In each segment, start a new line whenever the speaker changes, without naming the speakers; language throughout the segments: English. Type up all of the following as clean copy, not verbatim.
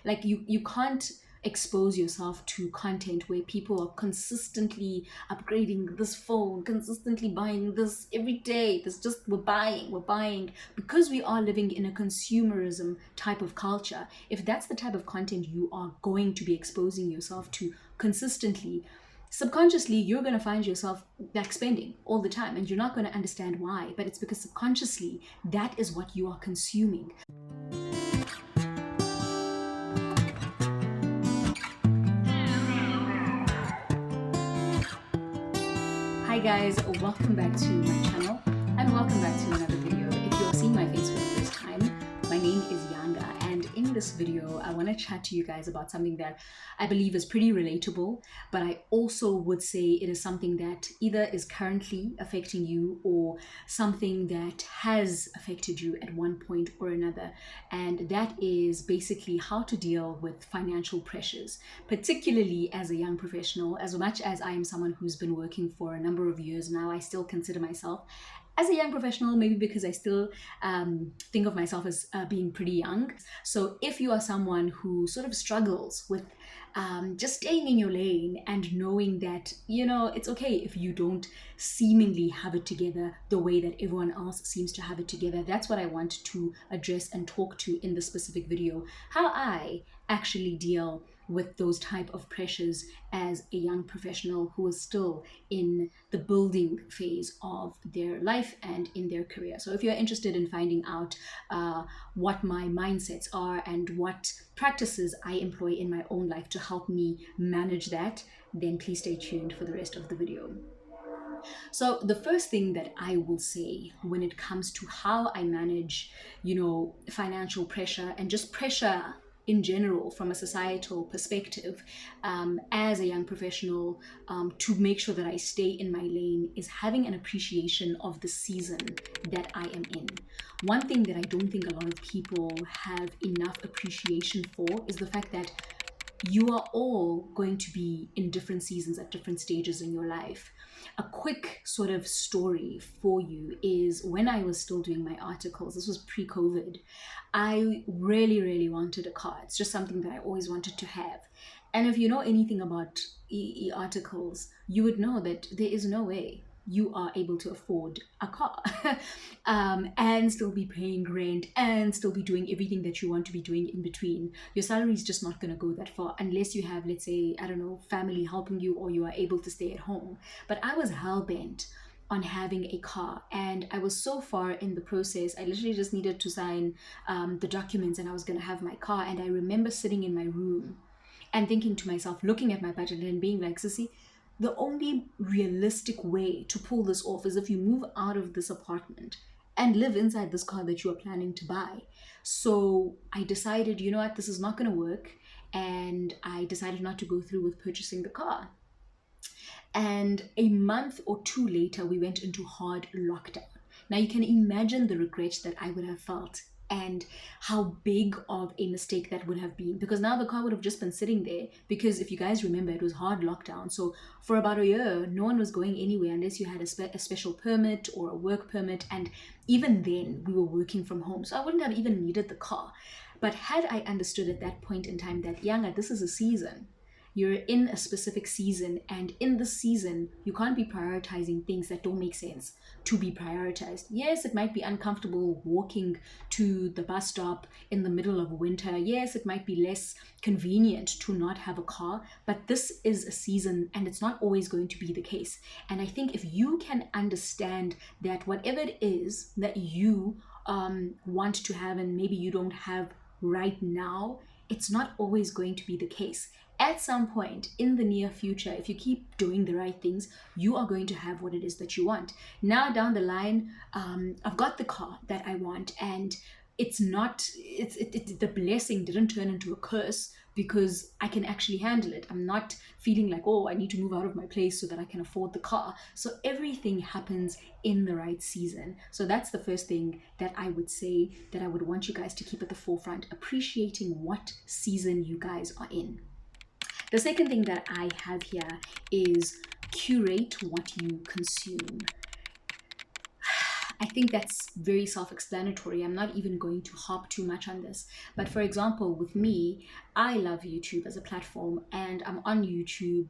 Like you can't expose yourself to content where people are consistently upgrading this phone, consistently buying this every day. There's just we're buying because we are living in a consumerism type of culture. If that's the type of content you are going to be exposing yourself to consistently, subconsciously you're going to find yourself like spending all the time, and you're not going to understand why, but it's because subconsciously that is what you are consuming. Hi guys, welcome back to my channel and welcome back to another video. If you are seeing my face for the first time, my name is Yanga, and in this video I want to chat to you guys about something that I believe is pretty relatable, but I also would say it is something that either is currently affecting you or something that has affected you at one point or another, and that is basically how to deal with financial pressures, particularly as a young professional. As much as I am someone who's been working for a number of years now, I still consider myself as a young professional, maybe because I still think of myself as being pretty young. So if you are someone who sort of struggles with just staying in your lane and knowing that, you know, it's okay if you don't seemingly have it together the way that everyone else seems to have it together, that's what I want to address and talk to in this specific video. How I actually deal with those type of pressures as a young professional who is still in the building phase of their life and in their career. So if you're interested in finding out what my mindsets are and what practices I employ in my own life to help me manage that, then please stay tuned for the rest of the video. So the first thing that I will say when it comes to how I manage, financial pressure and just pressure in general from a societal perspective, as a young professional, to make sure that I stay in my lane, is having an appreciation of the season that I am in. One thing that I don't think a lot of people have enough appreciation for is the fact that you are all going to be in different seasons at different stages in your life. A quick sort of story for you is when I was still doing my articles, this was pre-COVID, I really, really wanted a car. It's just something that I always wanted to have. And if you know anything about articles, you would know that there is no way you are able to afford a car and still be paying rent and still be doing everything that you want to be doing in between. Your salary is just not going to go that far unless you have, let's say, I don't know, family helping you, or you are able to stay at home. But I was hell-bent on having a car, and I was so far in the process. I literally just needed to sign the documents and I was going to have my car. And I remember sitting in my room and thinking to myself, looking at my budget and being like, Sissy, the only realistic way to pull this off is if you move out of this apartment and live inside this car that you are planning to buy. So I decided, you know what, this is not going to work. And I decided not to go through with purchasing the car. And a month or two later, we went into hard lockdown. Now you can imagine the regret that I would have felt and how big of a mistake that would have been, because now the car would have just been sitting there. Because if you guys remember, it was hard lockdown. So for about a year, no one was going anywhere unless you had a special permit or a work permit. And even then, we were working from home. So I wouldn't have even needed the car. But had I understood at that point in time that, Yanga, this is a season. You're in a specific season, and in this season, you can't be prioritizing things that don't make sense to be prioritized. Yes, it might be uncomfortable walking to the bus stop in the middle of winter. Yes, it might be less convenient to not have a car, but this is a season and it's not always going to be the case. And I think if you can understand that whatever it is that you want to have and maybe you don't have right now, it's not always going to be the case. At some point in the near future, if you keep doing the right things, you are going to have what it is that you want. Now down the line, I've got the car that I want, and the blessing didn't turn into a curse because I can actually handle it. I'm not feeling like, oh, I need to move out of my place so that I can afford the car. So everything happens in the right season. So that's the first thing that I would say that I would want you guys to keep at the forefront, appreciating what season you guys are in. The second thing that I have here is curate what you consume. I think that's very self-explanatory. I'm not even going to harp too much on this. But for example, with me, I love YouTube as a platform, and I'm on YouTube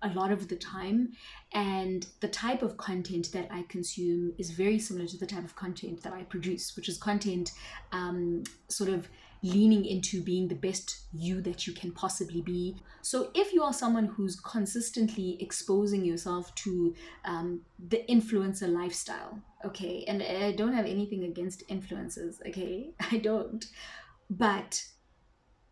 a lot of the time. And the type of content that I consume is very similar to the type of content that I produce, which is content sort of leaning into being the best you that you can possibly be. So if you are someone who's consistently exposing yourself to the influencer lifestyle, okay, and I don't have anything against influencers, okay, I don't, but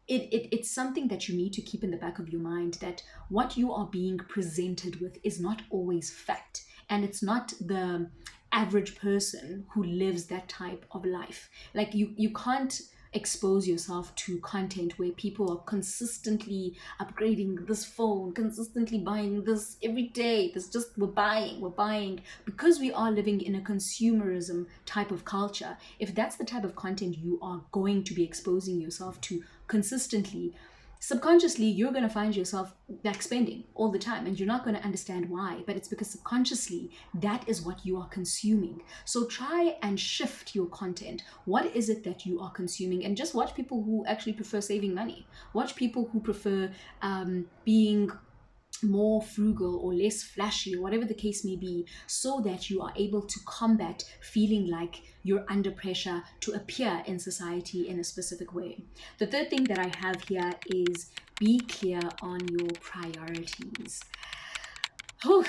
it's something that you need to keep in the back of your mind, that what you are being presented with is not always fact, and it's not the average person who lives that type of life. Like you can't expose yourself to content where people are consistently upgrading this phone, consistently buying this every day. There's just we're buying because we are living in a consumerism type of culture. If that's the type of content you are going to be exposing yourself to consistently, subconsciously you're going to find yourself like spending all the time, and you're not going to understand why, but it's because subconsciously that is what you are consuming. So try and shift your content. What is it that you are consuming? And just watch people who actually prefer saving money. Watch people who prefer being more frugal or less flashy, or whatever the case may be, so that you are able to combat feeling like you're under pressure to appear in society in a specific way. The third thing that I have here is be clear on your priorities. Oh,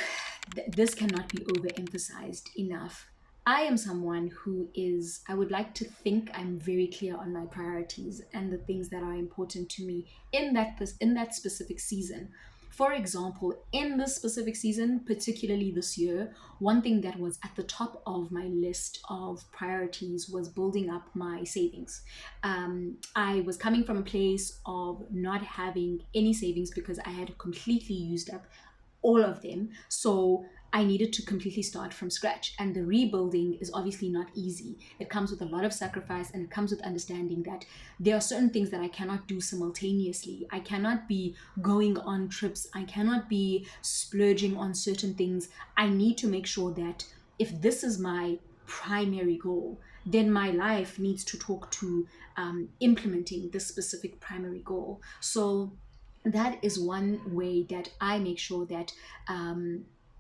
this cannot be overemphasized enough. I am someone who is, I would like to think I'm very clear on my priorities and the things that are important to me in that specific season. For example, in this specific season, particularly this year, one thing that was at the top of my list of priorities was building up my savings. I was coming from a place of not having any savings because I had completely used up all of them. So I needed to completely start from scratch. And the rebuilding is obviously not easy. It comes with a lot of sacrifice, and it comes with understanding that there are certain things that I cannot do simultaneously. I cannot be going on trips. I cannot be splurging on certain things. I need to make sure that if this is my primary goal, then my life needs to talk to implementing this specific primary goal. So that is one way that I make sure that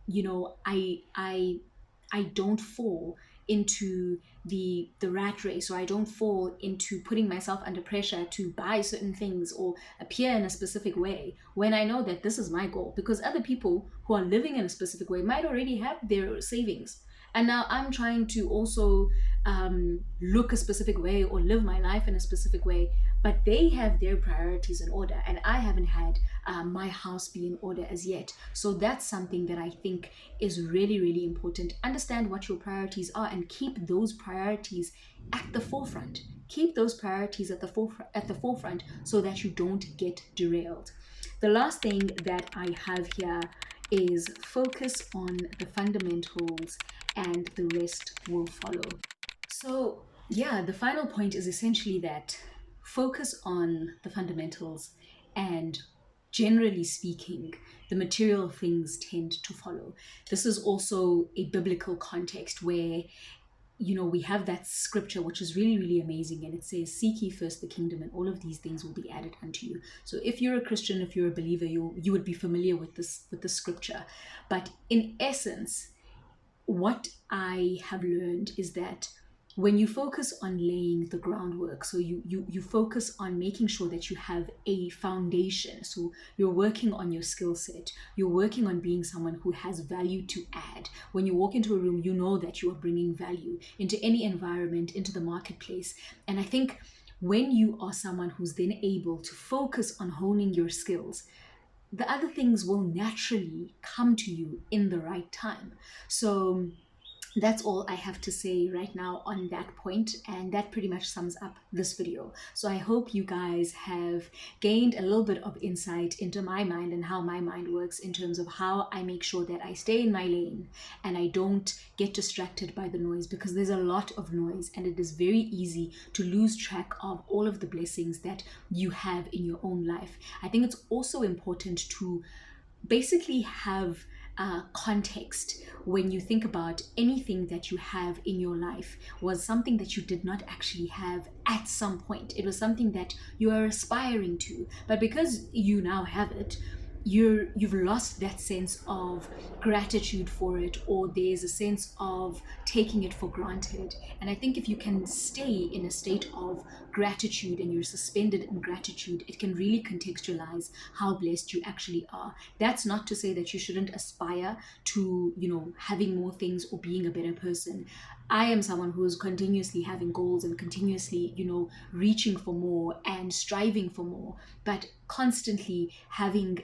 you know I don't fall into the rat race, or I don't fall into putting myself under pressure to buy certain things or appear in a specific way when I know that this is my goal, because other people who are living in a specific way might already have their savings, and now I'm trying to also look a specific way or live my life in a specific way, but they have their priorities in order, and I haven't had my house be in order as yet. So that's something that I think is really, really important. Understand what your priorities are and keep those priorities at the forefront. Keep those priorities at the forefront so that you don't get derailed. The last thing that I have here is focus on the fundamentals and the rest will follow. So, yeah, the final point is essentially that focus on the fundamentals, and generally speaking, the material things tend to follow. This is also a biblical context where we have that scripture which is really, really amazing, and it says, seek ye first the kingdom and all of these things will be added unto you. So if you're a Christian, if you're a believer, you would be familiar with this scripture. But in essence, what I have learned is that when you focus on laying the groundwork, so you focus on making sure that you have a foundation, so you're working on your skill set, you're working on being someone who has value to add. When you walk into a room, you know that you are bringing value into any environment, into the marketplace. And I think when you are someone who's then able to focus on honing your skills, the other things will naturally come to you in the right time. So that's all I have to say right now on that point, and that pretty much sums up this video. So I hope you guys have gained a little bit of insight into my mind and how my mind works in terms of how I make sure that I stay in my lane and I don't get distracted by the noise, because there's a lot of noise and it is very easy to lose track of all of the blessings that you have in your own life. I think it's also important to basically have context when you think about anything that you have in your life was something that you did not actually have at some point. It was something that you are aspiring to, but because you now have it, you've lost that sense of gratitude for it, or there's a sense of taking it for granted. And I think if you can stay in a state of gratitude and you're suspended in gratitude, it can really contextualize how blessed you actually are. That's not to say that you shouldn't aspire to, having more things or being a better person. I am someone who's continuously having goals and continuously, reaching for more and striving for more, but constantly having,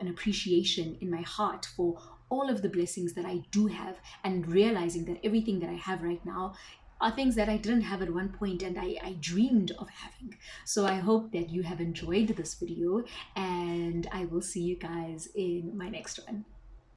an appreciation in my heart for all of the blessings that I do have, and realizing that everything that I have right now are things that I didn't have at one point and I dreamed of having. So I hope that you have enjoyed this video, and I will see you guys in my next one.